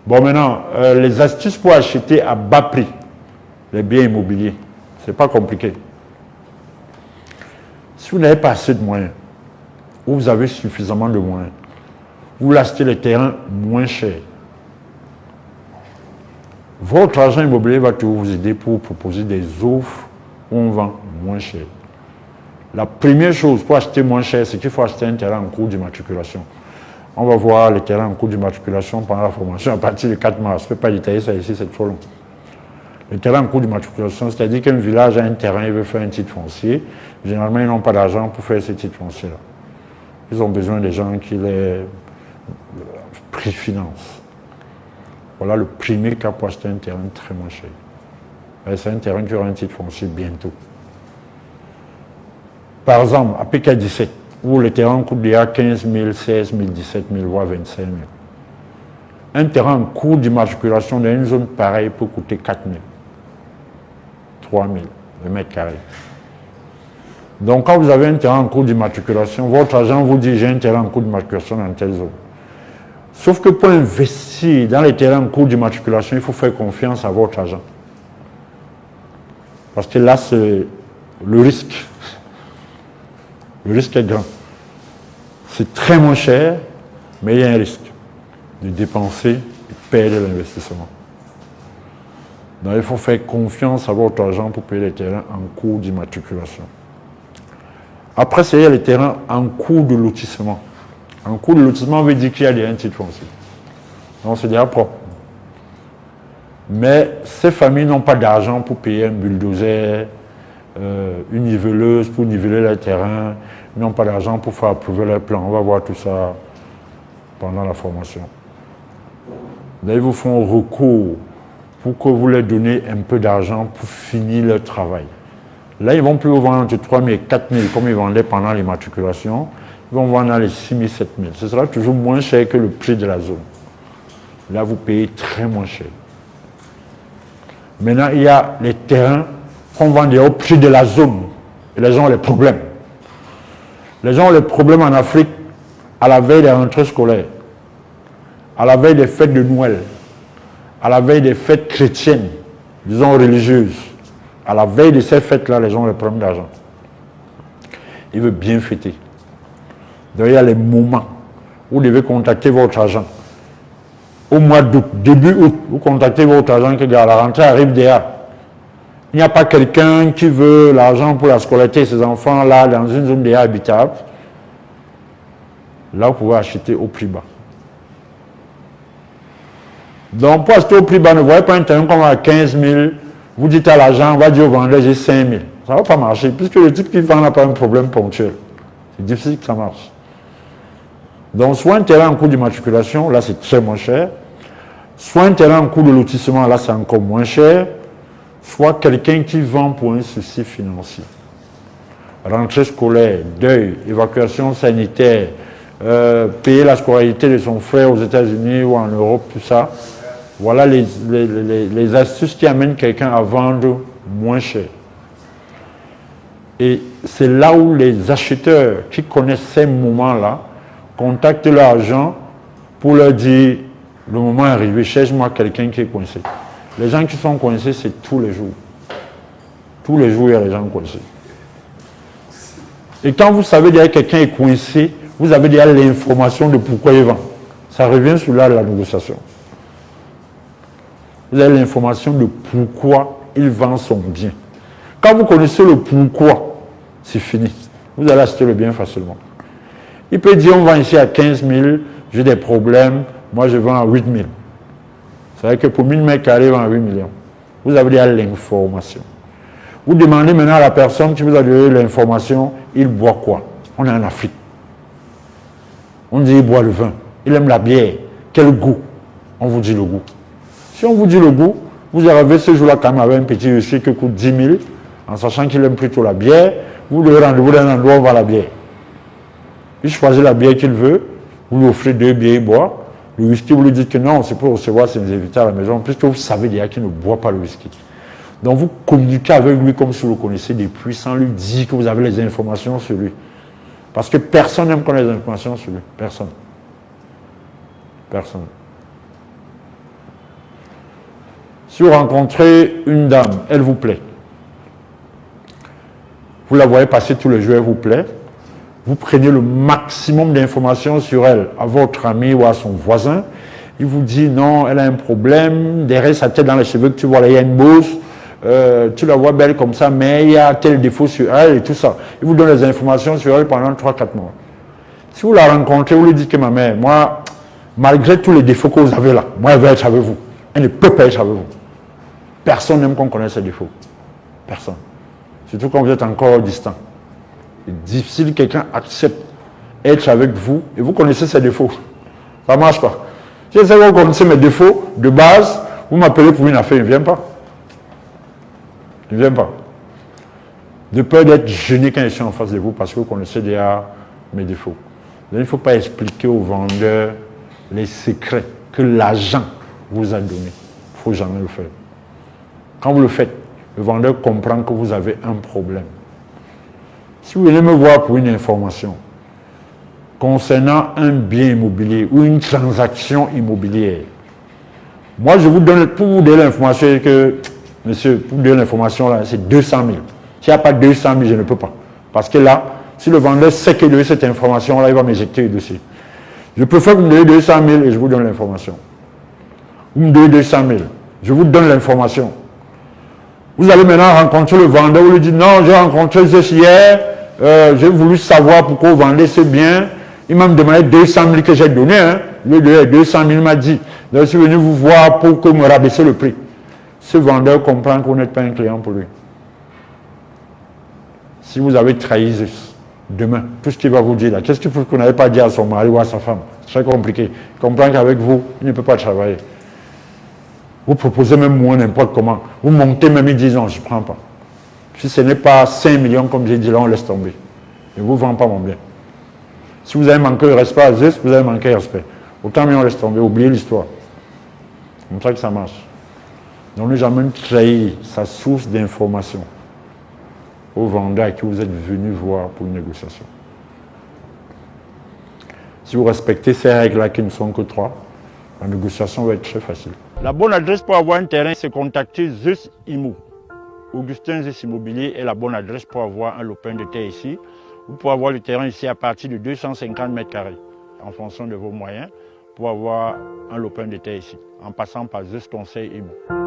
Bon, maintenant, les astuces pour acheter à bas prix les biens immobiliers, c'est pas compliqué. Si vous n'avez pas assez de moyens, ou vous avez suffisamment de moyens, vous achetez les terrains moins chers. Votre agent immobilier va toujours vous aider pour proposer des offres où on vend moins cher. La première chose pour acheter moins cher, c'est qu'il faut acheter un terrain en cours d'immatriculation. On va voir les terrains en cours d'immatriculation pendant la formation à partir du 4 mars. Je ne peux pas détailler ça ici, c'est trop long. Les terrains en cours d'immatriculation, c'est-à-dire qu'un village a un terrain, il veut faire un titre foncier. Généralement, ils n'ont pas d'argent pour faire ce titre foncier-là. Ils ont besoin des gens qui les préfinancent. Voilà le premier cas pour acheter un terrain très moins cher. C'est un terrain qui aura un titre foncier bientôt. Par exemple, à PK17, où le terrain coûte déjà 15 000, 16 000, 17 000, voire 25 000. Un terrain en cours d'immatriculation dans une zone pareille peut coûter 4 000, 3 000 le mètre carré. Donc, quand vous avez un terrain en cours d'immatriculation, votre agent vous dit j'ai un terrain en cours d'immatriculation dans telle zone. Sauf que pour investir dans les terrains en cours d'immatriculation, il faut faire confiance à votre agent. Parce que là, c'est le risque. Le risque est grand. C'est très moins cher, mais il y a un risque de dépenser et de perdre l'investissement. Donc, il faut faire confiance à votre agent pour payer les terrains en cours d'immatriculation. Après, c'est les terrains en cours de lotissement. En cours de lotissement, on veut dire qu'il y a déjà un titre foncier. Donc, c'est déjà propre. Mais ces familles n'ont pas d'argent pour payer un bulldozer, une niveleuse pour niveler les terrains. Ils n'ont pas d'argent pour faire approuver les plans. On va voir tout ça pendant la formation. Là, ils vous font recours pour que vous leur donnez un peu d'argent pour finir leur travail. Là, ils ne vont plus vous vendre entre 3 000 et 4 000 comme ils vendaient pendant l'immatriculation. Ils vont vendre dans les 6 000, 7 000. Ce sera toujours moins cher que le prix de la zone. Là, vous payez très moins cher. Maintenant, il y a les terrains qu'on vend au prix de la zone. Et les gens ont les problèmes. Les gens ont les problèmes en Afrique à la veille des rentrées scolaires, à la veille des fêtes de Noël, à la veille des fêtes chrétiennes, disons religieuses. À la veille de ces fêtes-là, les gens ont les problèmes d'argent. Ils veulent bien fêter. Donc, il y a les moments où vous devez contacter votre agent. Au mois d'août, début août, vous contactez votre agent qui dit la rentrée arrive déjà. Il n'y a pas quelqu'un qui veut l'argent pour la scolarité de ses enfants là, dans une zone déjà habitable. Là, vous pouvez acheter au prix bas. Donc, pour acheter au prix bas, ne voyez pas un terrain comme à 15 000. Vous dites à l'agent, on va dire au vendeur, j'ai 5 000. Ça ne va pas marcher, puisque le type qui vend n'a pas un problème ponctuel. C'est difficile que ça marche. Donc, soit un terrain en cours d'immatriculation, là c'est très moins cher. Soit un terrain en cours de lotissement, là c'est encore moins cher. Soit quelqu'un qui vend pour un souci financier. Rentrée scolaire, deuil, évacuation sanitaire, payer la scolarité de son frère aux États-Unis ou en Europe, tout ça. Voilà les astuces qui amènent quelqu'un à vendre moins cher. Et c'est là où les acheteurs qui connaissent ces moments-là contactent leur agent pour leur dire le moment est arrivé, cherche-moi quelqu'un qui est coincé. Les gens qui sont coincés, c'est tous les jours. Tous les jours, il y a des gens coincés. Et quand vous savez déjà que quelqu'un est coincé, vous avez déjà l'information de pourquoi il vend. Ça revient sur là de la négociation. Vous avez l'information de pourquoi il vend son bien. Quand vous connaissez le pourquoi, c'est fini. Vous allez acheter le bien facilement. Il peut dire, on vend ici à 15 000, j'ai des problèmes, moi je vends à 8 000. C'est-à-dire que pour 1000 mètres carrés, il vend à 8 millions. Vous avez déjà l'information. Vous demandez maintenant à la personne qui vous a donné l'information, il boit quoi? On est en Afrique. On dit, il boit le vin. Il aime la bière. Quel goût? On vous dit le goût. Si on vous dit le goût, vous arrivez ce jour-là quand même avec un petit whisky qui coûte 10 000, en sachant qu'il aime plutôt la bière, vous devez rendez-vous dans un endroit où on vend la bière. Il choisit la bière qu'il veut, vous lui offrez 2 bières, il boit. Le whisky, vous lui dites que non, c'est pour recevoir ses invités à la maison, puisque vous savez déjà qu'il ne boit pas le whisky. Donc vous communiquez avec lui comme si vous le connaissez depuis, sans lui dire que vous avez les informations sur lui. Parce que personne n'aime connaître les informations sur lui. Personne. Personne. Si vous rencontrez une dame, elle vous plaît. Vous la voyez passer tous les jours, elle vous plaît. Vous prenez le maximum d'informations sur elle à votre ami ou à son voisin. Il vous dit non, elle a un problème. Derrière sa tête, dans les cheveux que tu vois là, il y a une bosse. Tu la vois belle comme ça, mais il y a tel défaut sur elle et tout ça. Il vous donne les informations sur elle pendant 3-4 mois. Si vous la rencontrez, vous lui dites que ma mère, moi, malgré tous les défauts que vous avez là, moi, elle veut être avec vous. Elle ne peut pas être avec vous. Personne n'aime qu'on connaisse ses défauts. Personne. Surtout quand vous êtes encore distant. C'est difficile que quelqu'un accepte être avec vous et vous connaissez ses défauts. Ça ne marche pas. Si vous connaissez mes défauts de base, vous m'appelez pour une affaire, il ne vient pas. Il ne vient pas. De peur d'être gêné quand je suis en face de vous parce que vous connaissez déjà mes défauts. Donc, il ne faut pas expliquer aux vendeurs les secrets que l'agent vous a donnés. Il ne faut jamais le faire. Quand vous le faites, le vendeur comprend que vous avez un problème. Si vous venez me voir pour une information concernant un bien immobilier ou une transaction immobilière, moi je vous donne, pour vous donner l'information que, monsieur, pour vous donner l'information là, c'est 200 000. S'il n'y a pas 200 000, je ne peux pas. Parce que là, si le vendeur sait qu'il a cette information là, il va m'éjecter le dossier. Je préfère que vous me donnez 200 000 et je vous donne l'information. Vous me donnez 200 000, je vous donne l'information. Vous allez maintenant rencontrer le vendeur, vous lui dites non, j'ai rencontré Zeus hier, j'ai voulu savoir pourquoi vous vendez ce bien. Il m'a demandé 200 000 que j'ai donné, hein. Le 200 000 m'a dit, donc je suis venu vous voir pour que me rabaisser le prix. Ce vendeur comprend que vous n'êtes pas un client pour lui. Si vous avez trahi Zeus, demain, tout ce qu'il va vous dire là, qu'est-ce que vous n'avez pas dit à son mari ou à sa femme? C'est très compliqué. Il comprend qu'avec vous, il ne peut pas travailler. Vous proposez même moins n'importe comment. Vous montez même, ils disent non, je ne prends pas. Si ce n'est pas 5 millions, comme j'ai dit là, on laisse tomber. Je ne vous vends pas mon bien. Si vous avez manqué de respect à Zeus, vous avez manqué de respect. Autant mieux on laisse tomber, oubliez l'histoire. C'est comme ça que ça marche. Donc ne jamais trahir sa source d'information au vendeur à qui vous êtes venu voir pour une négociation. Si vous respectez ces règles-là qui ne sont que 3, la négociation va être très facile. La bonne adresse pour avoir un terrain, c'est contacter Zeus Immo. Augustin Zeus Immobilier est la bonne adresse pour avoir un lopin de terre ici. Vous pouvez avoir le terrain ici à partir de 250 mètres carrés, en fonction de vos moyens, pour avoir un lopin de terre ici, en passant par Zeus Conseil Immo.